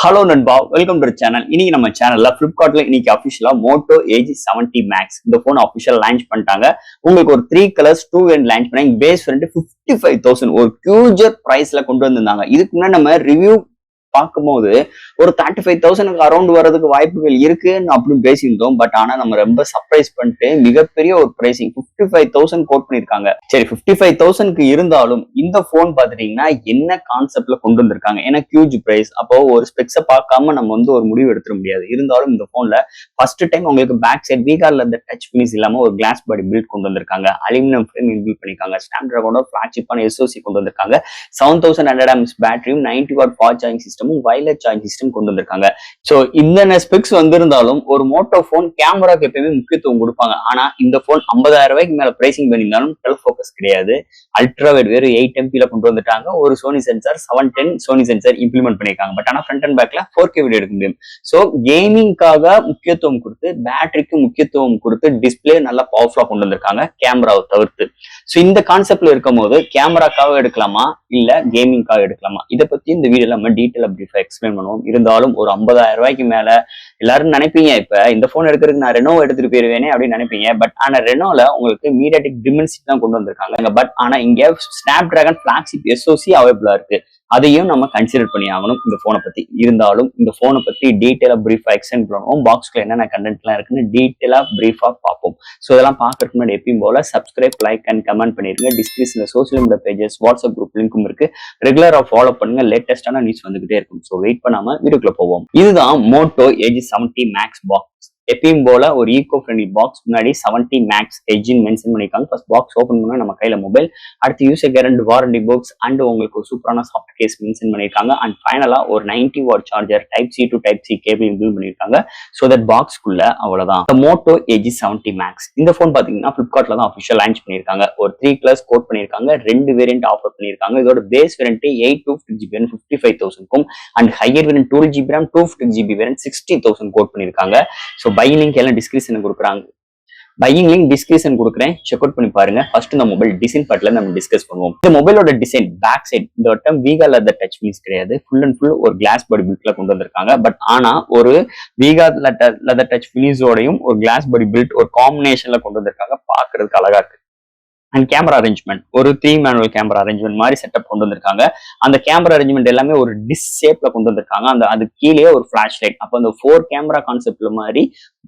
Hello நண்பா, welcome to channel. இன்னைக்கு நம்ம சேனல்ல பிளிப்கார்ட்ல இன்னைக்கு அபிஷியலா மோட்டோ ஏஜி 70 மேக்ஸ் இந்த போன் அபிஷியல் லான்ச் பண்ணிட்டாங்க. உங்களுக்கு ஒரு 3 கலர்ஸ் 2 வேரியன்ட் லான்ச் பண்ணாங்க. பேஸ் வேரியன்ட் 55,000 ஒரு ஹியூஜர் பிரைஸ்ல கொண்டு வந்திருந்தாங்க. இதுக்கு முன்னாடி நம்ம ரிவ்யூ பார்க்கும்போது ஒரு 35,000 அரௌண்ட் வர்றதுக்கு வாய்ப்புகள் இருக்குன்னு அப்படின்னு பேசியிருந்தோம். பட் ஆனா நம்ம ரொம்ப சர்ப்ரைஸ் பண்ணிட்டு மிகப்பெரிய ஒரு பிரைசிங் 55,000 கோட் பண்ணிருக்காங்க. சரி, 55,000க்கு இருந்தாலும் இந்த போன் பாத்துட்டீங்கன்னா என்ன கான்செப்ட்ல கொண்டு வந்திருக்காங்க. ஏன்னா ஹியூஜ் பிரைஸ், அப்போ ஒரு ஸ்பெக்ஸை பார்க்காம நம்ம வந்து ஒரு முடிவு எடுத்துட முடியாது. இருந்தாலும் இந்த போன்ல ஃபர்ஸ்ட் டைம் உங்களுக்கு பேக் சைட் வீகார்ல இந்த டச் பினிஷ் இல்லாம ஒரு கிளாஸ் பாடி பில்ட் கொண்டு வந்திருக்காங்க. அலுமினியம் ஃப்ரேம் இன்பில்ட் பண்ணிருக்காங்க. ஸ்னாப்டிராகனோட ஃபிளாக்ஷிப்பான SoC கொண்டு வந்திருக்காங்க. 7100 mAh பேட்டரியும் 90 watt fast charging system wireless charging system கொண்டு வந்திருக்காங்க. சோ இந்த ஸ்பெக்ஸ் வந்திருந்தாலும் ஒரு மோட்டோ போன் கேமராக்கு எப்பயுமே முக்கியத்துவம் கொடுப்பாங்க. ஆனா இந்த போன் 50,000 ரூபாய்க்கு மேல பிரைசிங் பண்ணியிருந்தாலும் டெல் ஃபோக்கஸ் கிடையாது. அல்ட்ரா வைட் வேறு 8 MP கொண்டு வந்துட்டாங்க. ஒரு Sony sensor 710 Sony sensor implement பண்ணிருக்காங்க. பட் ஆனா ஃப்ரண்ட் அண்ட் பேக்ல 4K வீடியோ எடுக்க முடியும். சோ கேமிங்காக முக்கியத்துவம் கொடுத்து, பேட்டரிக்கு முக்கியத்துவம் கொடுத்து, டிஸ்பிளே நல்லா பவர்ஃபுல்லா கொண்டு வந்திருக்காங்க கேமராவை தவிர்த்து. சோ இந்த கான்செப்ட்ல இருக்கும் போது கேமராக்காக எடுக்கலாமா இல்ல கேமிங்காக எடுக்கலாமா, இதை பத்தி இந்த வீடியோல நம்ம டீட்டெயிலா பிரீஃபா எக்ஸ்பிளைன் பண்ணுவோம். இருந்தாலும் ஒரு 50,000 ரூபாய்க்கு மேல எல்லாரும் நினைப்பீங்க, இப்ப இந்த போன் எடுக்கிறதுக்கு நான் ரெனோ எடுத்துட்டு போயிருவேனே அப்படின்னு நினைப்பீங்க. பட் ஆனா ரெனோல உங்களுக்கு மீடியாடெக் டிமென்சிட்டி தான் கொண்டு வந்திருக்காங்க. பட் ஆனா இங்க ஸ்னாப் டிராகன் ஃபிளாக்ஷிப் SoC அவைலபிளா இருக்கு. அதையும் நம்ம கன்சிடர் பண்ணி ஆகணும் இந்த போனை பத்தி. இருந்தாலும் இந்த போனை பத்தி டீட்டெயிலா பிரீஃபா எக்ஸ்பிளைன் பண்ணுவோம். பாக்ஸ்ல என்னென்ன கண்டென்ட்லாம் இருக்குன்னு டீட்டெயிலா பிரீஃபா பார்ப்போம். ஸோ இதெல்லாம் பார்க்கறதுக்கு முன்னாடி எப்பயும் போல சப்ஸ்கிரைப், லைக் அண்ட் கமெண்ட் பண்ணிருங்க. டிஸ்கிரிப்ஷன்ல social media pages, WhatsApp group லிங்க்கும் இருக்கு. ரெகுலரா ஃபாலோ பண்ணுங்க. லேட்டஸ்டான நியூஸ் வந்துகிட்டே இருக்கும். ஸோ வெயிட் பண்ணாம வீடியோக்குள்ள போவோம். இதுதான் மோட்டோ ஏஜி 70 மேக்ஸ் பாக்ஸ். எப்பயும் போல ஒரு ஈகோ ஃப்ரெண்ட்லி பாக்ஸ். முன்னாடி 70 மேக்ஸ் எட்ஜின்னு மென்ஷன் பண்ணிருக்காங்க. ஃபர்ஸ்ட் பாக்ஸ் ஓபன் பண்ணா நம்ம கையில மொபைல், அடுத்து யூசர் கேரண்ட், வாரண்டி புக்ஸ் அண்ட் உங்களுக்கு ஒரு சூப்பரான சாஃப்ட் கேஸ் மென்ஷன் பண்ணிருக்காங்க. அண்ட் ஃபைனலா ஒரு 90 watt charger type C to type C cable inbuilt பண்ணிருக்காங்க. ஸோ தட் பாக்ஸ்க்குள்ள அவ்வளவுதான் மோட்டோ ஏஜி 70 மேக்ஸ். இந்த போன் பாத்தீங்கன்னா பிளிப்கார்ட்ல தான் அபிஷியல் லான்ச் பண்ணிருக்காங்க. ஒரு 3 கலர்ஸ் கோட் பண்ணிருக்காங்க. 2 வேரியன்ட் ஆஃபர் பண்ணிருக்காங்க. இதோட பேஸ் வேரியன்ட் 8/256GB 55,000க்கும் and higher variant 12GB RAM 256GB variant 60,000 quote பண்ணிருக்காங்க. ஸோ பையிங் லிங்க் எல்லாம் டிஸ்கிரிப்ஷன் கொடுக்குறாங்க. பையிங் லிங்க் டிஸ்கிரிப்ஷன் கொடுக்குறேன், செக் அவுட் பண்ணி பாருங்க. ஃபர்ஸ்ட் இந்த மொபைல் டிசைன் பார்ட்ல நம்ம டிஸ்கஸ் பண்ணுவோம். இந்த மொபைலோட டிசைன் பேக் சைட் இந்த வட்டம் வீகார்ல டச் மீன்ஸ் கிடையாது. ஃபுல் அண்ட் ஃபுல் ஒரு கிளாஸ் பாடி பில்ட்ல கொண்டு வந்திருக்காங்க. பட் ஆனா ஒரு வீகார்ல டச் பினிஷோடையும் ஒரு கிளாஸ் பாடி பில்ட் ஒரு காம்பினேஷன்ல கொண்டு வந்திருக்காங்க. பாக்குறதுக்கு அழகா இருக்கு. அண்ட் கேமரா அரேஞ்ச்மெண்ட் ஒரு 3 மேனுவல் கேமரா அரேஞ்ச்மெண்ட் மாதிரி செட்டப் கொண்டு வந்திருக்காங்க. அந்த கேமரா அரேஞ்ச்மெண்ட் எல்லாமே ஒரு டிஷ் ஷேப்ல கொண்டு வந்திருக்காங்க. அது கீழே ஒரு ஃபிளாஷ் லைட், அப்போ அந்த 4 கேமரா கான்செப்ட்ல மாதிரி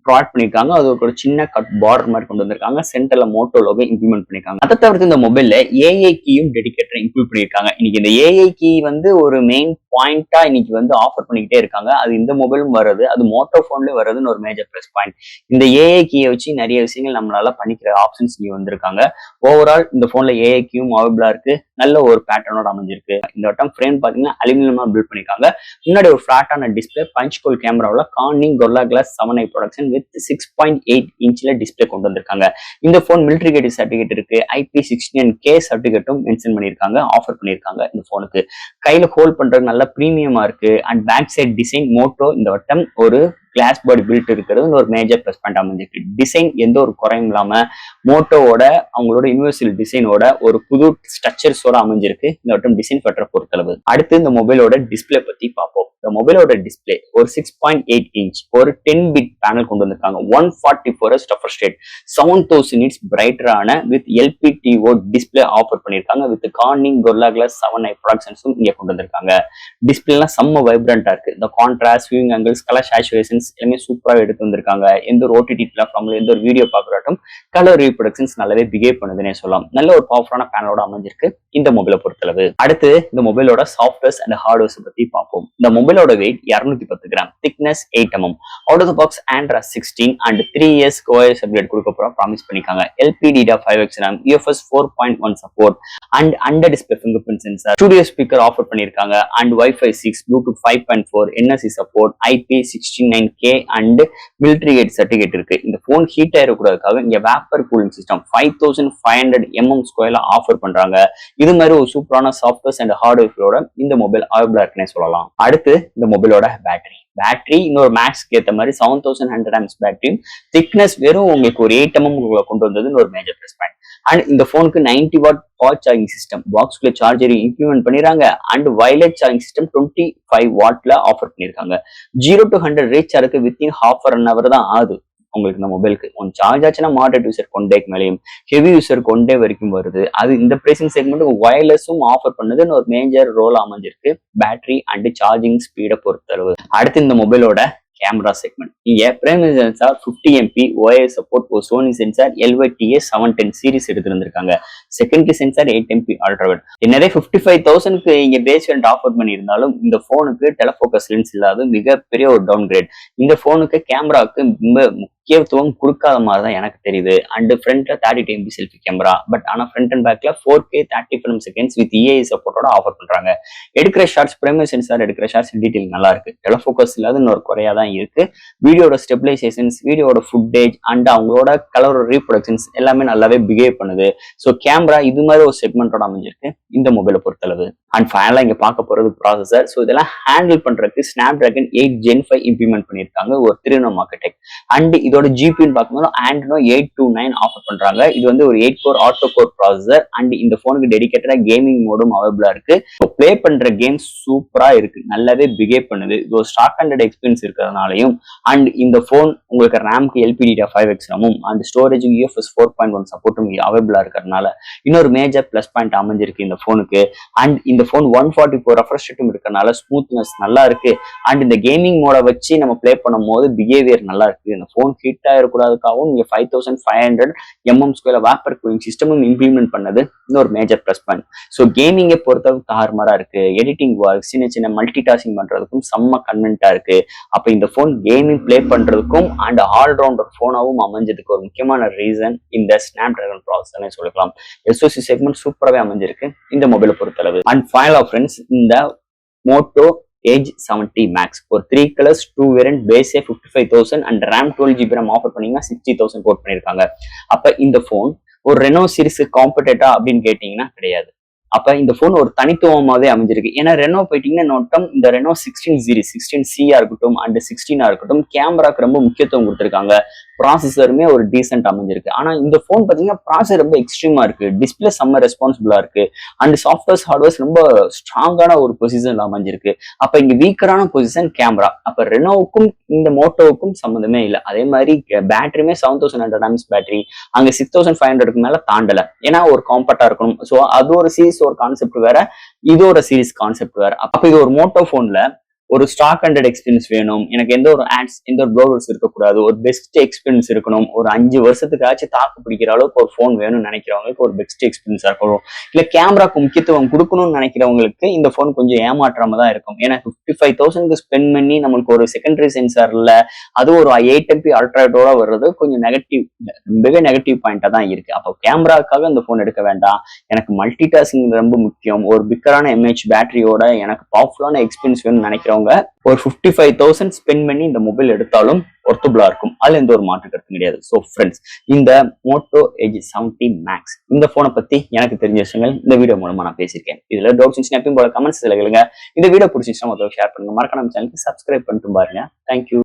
ப்ராட் பண்ணிருக்காங்க. அது ஒரு சின்ன கட் பார்டர் மாதிரி கொண்டு வந்திருக்காங்க. சென்டர்ல மோட்டோ லோகோ இம்ப்ளிமெண்ட் பண்ணிருக்காங்க. அதை தவிர்த்து இந்த மொபைல்ல ஏஐ கீயும் டெடிகேட்டர் இன்க்ளூட் பண்ணிருக்காங்க. இன்னைக்கு இந்த ஏஐ கீ வந்து ஒரு மெயின் பாயிண்டா இன்னைக்கு வந்து ஆஃபர் பண்ணிக்கிட்டே இருக்காங்க. அது இந்த மொபைலும் வருது, அது மோட்டோ போன்லயும் வருதுன்னு ஒரு மேஜர் பிளஸ் பாயிண்ட். இந்த ஏஐ கீயை வச்சு நிறைய விஷயங்கள் நம்மளால பண்ணிக்கிற ஆப்ஷன்ஸ் இங்க வந்திருக்காங்க. ஓவரால் இந்த போன்ல ஏஐ கீயும் அவைலபிளா இருக்கு. நல்ல ஒரு பேட்டர்னோட அமைஞ்சிருக்கு. இந்த வட்டம் ஃப்ரேம் பாத்தீங்கன்னா அலுமினியமா பில்ட் பண்ணிருக்காங்க. முன்னாடி ஒரு ஃபிளாட்டான டிஸ்பிளே பஞ்ச் கோல் கேமராவில் Corning Gorilla glass 7i protection with 6.8 இன்ச்ல டிஸ்பிளே கொண்டு வந்திருக்காங்க. இந்த போன் மிலிட்டரி கேட் சர்டிபிகேட் இருக்கு. IP69K சர்டிபிகேட்டும் மென்ஷன் பண்ணிருக்காங்க, ஆஃபர் பண்ணிருக்காங்க. இந்த போனுக்கு கையில ஹோல்ட் பண்றது நல்ல பிரீமியமா இருக்கு. And back side design Moto இந்த வட்டம் ஒரு கிளாஸ் பாடி பில்ட் இருக்கிறது ஒரு மேஜர் பிளஸ் பாயிண்ட் அமைஞ்சிருக்கு. டிசைன் எந்த ஒரு குறையும் இல்லாம மோட்டோவோட அவங்களோட யூனிவர்சல் டிசைனோட ஒரு புது ஸ்ட்ரக்சர்ஸோட அமைஞ்சிருக்கு இந்த வட்டம் டிசைன் ஃபேக்டரை பொறுத்தளவு. அடுத்து இந்த மொபைலோட டிஸ்பிளே பத்தி பார்ப்போம். இந்த மொபைலோட டிஸ்பிளே ஒரு 6.8 இன்ச் ஒரு 10 பிட் பேனல் கொண்டு வந்திருக்காங்க. 144Hz ரெஃப்ரெஷ் ரேட், 7000 nits பிரைட்டரான வித் LPTO டிஸ்பிளே ஆஃபர் பண்ணிருக்காங்க. With Corning Gorilla glass 7i ப்ரொடக்ஷன்ஸும் இங்க கொண்டு வந்திருக்காங்க. டிஸ்பிளேலாம் செம்ம வைப்ரண்டா இருக்கு. இந்த contrast, viewing angles, colour saturations எல்லாமே சூப்பரா எடுத்து வந்திருக்காங்க. எந்த ஒரு OTT பிளாட்ஃபார்ம்ல எந்த ஒரு வீடியோ பார்க்கறாட்டும் கலர் ரீப்ரொடக்ஷன்ஸ் நல்லாவே பிஹேவ் பண்ணுதுன்னே சொல்லலாம். நல்ல ஒரு பவர்ஃபுல்லான பேனலோட அமைஞ்சிருக்கு இந்த மொபைலை பொறுத்தளவு. அடுத்து இந்த மொபைலோட சாஃப்ட்வேர்ஸ் அண்ட் ஹார்ட்வேர்ஸ் பத்தி பார்ப்போம். இந்த மொபைலோட weight 210 gram, thickness 8 mm, out of the box Android 16 and 3 years OS update கொடுக்க போறோம் ப்ராமிஸ் பண்ணிருக்காங்க. LPDDR5X RAM, UFS 4.1 support and under display fingerprint sensor, studio speaker offer பண்ணிருக்காங்க. And Wi-Fi 6, Bluetooth 5.4, NFC support, IP69 K and military grade certificate இருக்கு. இந்த phone heat ஆயிடக்கூடாதுக்காக இங்க vapour cooling system 5500 mm² offer பண்றாங்க. இது மாதிரி ஒரு சூப்பரான softwares and ஹார்ட்வேரோட இந்த மொபைல் அவைலபிளா இருக்குன்னே சொல்லலாம். அடுத்து இந்த மொபைலோட பேட்டரி இன்னொரு மேக்ஸ்க்கு ஏற்ற மாதிரி 7100 amps பேட்டரியும் திக்னஸ் வெறும் உங்களுக்கு ஒரு 8 mm கொண்டு வந்ததுன்னு ஒரு மேஜர் பிளஸ் பாயிண்ட். அண்ட் இந்த போனுக்கு 90 வாட் ஃபாஸ்ட் சார்ஜிங் சிஸ்டம் பாக்ஸ்குள்ள சார்ஜர் இம்ப்ளிமெண்ட் பண்ணிடுறாங்க. அண்ட் வயர்லெஸ் சார்ஜிங் சிஸ்டம் 25 வாட்ல ஆஃபர் பண்ணிருக்காங்க. 0 to 100 ரீச் ஆருக்கு வித்தின் ஹாஃப் அன் ஹவர் தான் ஆகுது. உங்களுக்கு இந்த மொபைலுக்கு ஒன் சார்ஜ் ஆச்சுன்னா மாடரேட் யூசர் 1 டேக்கு மேலேயும், ஹெவி யூசர் 1 டே வரைக்கும் வருது. அது இந்த பிரைசிங் செக்மெண்ட் வயர்லெஸும் ஆஃபர் பண்ணுதுன்னு ஒரு மேஜர் ரோல் அமைஞ்சிருக்கு பேட்டரி அண்ட் சார்ஜிங் ஸ்பீடை பொறுத்தளவு. அடுத்து இந்த மொபைலோட கேமரா செக்மெண்ட் இங்க primary sensor 50 MP OIS support ஒரு சோனி சென்சார் LYTA 710 சீரிஸ் எடுத்திருந்திருக்காங்க. Secondary sensor 8 MP ultrawide. என்னதே 55,000க்கு இங்க பேஸ் வேரியன்ட் ஆஃபர் பண்ணியிருந்தாலும் இந்த போனுக்கு டெலஃபோக்கஸ் லென்ஸ் இல்லாத மிகப்பெரிய ஒரு டவுன் கிரேட். இந்த போனுக்கு கேமராவுக்கு ரொம்ப முக்கியத்துவம் கொடுக்காத மாதிரி தான் எனக்கு தெரியுது. அண்ட் ஃப்ரண்ட்ல 32 MP செல்ஃபி கேமரா, பட் ஆனா ஃப்ரண்ட் அண்ட் பேக்ல 4K 30 frames seconds வித் EIS சப்போர்ட்டோட ஆஃபர் பண்றாங்க. எடுக்கிற ஷார்ட்ஸ் பிரைமரி சென்சார் எடுக்கிற ஷார்ட்ஸ் டீடைல் நல்லா இருக்கு. டெலஃபோக்கஸ் இல்லாத இன்னொரு குறையா தான் இருக்கு. வீடியோட ஸ்டெபிலைசேஷன்ஸ், வீடியோட ஃபுட்டேஜ் அண்ட் அவங்களோட கலர் ரீப்ரொடக்ஷன்ஸ் எல்லாமே நல்லாவே பிஹேவ் பண்ணுது. ஸோ கேமரா இது மாதிரி ஒரு செக்மெண்டோட அமைஞ்சிருக்கு இந்த மொபைலை பொறுத்தளவு. அண்ட் ஃபைனலா இங்க பார்க்க போறது ப்ராசஸர். ஸோ இதெல்லாம் ஹேண்டில் பண்றதுக்கு Snapdragon 8 Gen 5 இம்ப்ளிமெண்ட் பண்ணியிருக்காங்க ஒரு 3nm ஆர்க்கிடெக்ட். அண்ட் இதோட ஜிபின்னு பார்க்கும்போது Adreno 829 ஆஃபர் பண்றாங்க. இது வந்து ஒரு 8 core auto core processor. And இந்த போனுக்கு டெடிகேட்டடா கேமிங் மோடும் அவைலபிளா இருக்கு. பிளே பண்ற கேம்ஸ் சூப்பரா இருக்கு, நல்லாவே பிஹேவ் பண்ணுது. இது ஒரு ஸ்டாக் ஹண்ட்ரட் எக்ஸ்பீரியன்ஸ் இருக்கிறதுனாலையும் அண்ட் இந்த போன் உங்களுக்கு ரேம்க்கு LPDDR5X ரேமும் அண்ட் ஸ்டோரேஜ் UFS 4.1 சப்போர்ட்டும் அவைலபிளா இருக்கிறதுனால இன்னொரு மேஜர் பிளஸ் பாயிண்ட் அமைஞ்சிருக்கு இந்த போனுக்கு. அண்ட் இந்த போன் 144 ரெஃப்ரெஷ் ரேட்டும் இருக்கிறதுனால ஸ்மூத்னஸ் நல்லா இருக்கு. அண்ட் இந்த கேமிங் மோட வச்சு நம்ம பிளே பண்ணும் போது பிஹேவியர் நல்லா இருக்கு. இந்த போன் ஹீட் ஆகிடக்கூடாதுக்காகவும் இங்க 5500 mm² வேப்பர் கூலிங் சிஸ்டமும் இம்ப்ளிமெண்ட் பண்ணது இன்னொரு மேஜர் பிளஸ் பாயிண்ட். ஸோ கேமிங்கை பொறுத்தவரைக்கும் தாறுமாறா இருக்கு. எடிட்டிங் ஒர்க், சின்ன சின்ன மல்டி டாஸ்கிங் பண்றதுக்கும் செம்ம கன்வென்ட்டா இருக்கு. அப்ப இந்த போன் கேமிங் பிளே பண்றதுக்கும் அண்ட் ஆல்ரவுண்டர் போனாவும் அமைஞ்சதுக்கு ஒரு முக்கியமான ரீசன் இந்த Snapdragon ப்ராசஸர்னே சொல்லலாம். SoC செக்மெண்ட் சூப்பராகவே அமைஞ்சிருக்கு இந்த மொபைலை பொறுத்தளவு. அண்ட் ஃபைனல் ஃப்ரெண்ட்ஸ், இந்த மோட்டோ Edge 70 Max ஒரு 3 கலர்ஸ் 2 வேரியன்ட் பேஸே 55,000 and RAM 12GB RAM offer பண்ணீங்கன்னா 60,000 கோட் பண்ணிருக்காங்க. அப்ப இந்த போன் ஒரு ரெனோ சீரிஸ் காம்படேட்டா அப்படின்னு கேட்டீங்கன்னா கிடையாது. அப்ப இந்த போன் ஒரு தனித்துவமாவே அமைஞ்சிருக்கு. ஏன்னா ரெனோ போயிட்டீங்கன்னா நோட்டம் இந்த ரெனோ 16 சீரிஸ் 16C இருக்கட்டும் அண்ட் 16 இருக்கட்டும் கேமராக்கு ரொம்ப முக்கியத்துவம் கொடுத்துருக்காங்க. ப்ராசஸருமே ஒரு டீசென்ட் அமைஞ்சிருக்கு. ஆனா இந்த போன் பாத்தீங்கன்னா ப்ராசஸர் ரொம்ப எக்ஸ்ட்ரீமா இருக்கு. டிஸ்பிளே செம்ம ரெஸ்பான்சிபிளா இருக்கு. அண்ட் சாஃப்ட்வேர்ஸ் ஹார்ட்வேர்ஸ் ரொம்ப ஸ்ட்ராங்கான ஒரு பொசிஷன்ல அமைஞ்சிருக்கு. அப்ப இங்க வீக்கரான பொசிஷன் கேமரா. அப்ப ரெனோவுக்கும் இந்த மோட்டோவுக்கும் சம்மந்தமே இல்லை. அதே மாதிரி பேட்டரியுமே 7100 amps பேட்டரி, அங்க 6500க்கு மேல தாண்டல. ஏன்னா ஒரு காம்பேக்டா இருக்கணும். ஸோ அது ஒரு சீரிஸ் ஒரு கான்செப்ட் வேற, இது ஒரு சீரிஸ் கான்செப்ட் வேற. அப்ப இது ஒரு மோட்டோ போன்ல ஒரு ஸ்டாக் ஹண்ட்ரட் எக்ஸ்பீரியன்ஸ் வேணும், எனக்கு எந்த ஒரு ஆட்ஸ் எந்த ஒரு ப்ளோவர்ஸ் இருக்கக்கூடாது, ஒரு பெஸ்ட் எக்ஸ்பீரியன்ஸ் இருக்கணும், ஒரு 5 வருஷத்துக்காச்சும் தாக்கு பிடிக்கிற அளவுக்கு ஒரு ஃபோன் வேணும்னு நினைக்கிறவங்களுக்கு ஒரு பெஸ்ட் எக்ஸ்பீரியன்ஸா இருக்கணும். இல்ல கேமராக்கு முக்கியத்துவம் கொடுக்கணும்னு நினைக்கிறவங்களுக்கு இந்த ஃபோன் கொஞ்சம் ஏமாற்றாம தான் இருக்கும். ஏன்னா 55,000க்கு ஸ்பெண்ட் பண்ணி நம்மளுக்கு ஒரு செகண்டரி சென்சார்ல அது ஒரு 8 MP அல்ட்ராவோட வர்றது கொஞ்சம் நெகட்டிவ், ரொம்பவே நெகட்டிவ் பாயிண்டா தான் இருக்கு. அப்போ கேமராக்காக இந்த ஃபோன் எடுக்க வேண்டாம், எனக்கு மல்டி டாஸ்கிங் ரொம்ப முக்கியம், ஒரு பிக்கரான MH பேட்டரியோட எனக்கு பவர்ஃபுல்லான எக்ஸ்பீரியன்ஸ் வேணும்னு நினைக்கிறவங்க ஒரு 55,000 ஸ்பெண்ட் பண்ணி இந்த மொபைல் எடுத்தாலும் ஒர்த்தபிளா இருக்கும். அதுல எந்த ஒரு மாற்று கருத்து கிடையாது. ஸோ ஃப்ரெண்ட்ஸ், இந்த மோட்டோ Edge 70 Max இந்த போனை பத்தி எனக்கு தெரிஞ்ச விஷயங்கள் இந்த வீடியோ மூலமா நான் பேசியிருக்கேன். இதுல டவுட்ஸ் இருந்துச்சுன்னா எப்பயும் போல கமெண்ட்ஸ் கேளுங்க. இந்த வீடியோ பிடிச்சிருந்துச்சுன்னா ஷேர் பண்ணுங்க. மறக்காம சேனலுக்கு சப்ஸ்கிரைப் பண்ணிட்டு பாருங்க. தேங்க்யூ.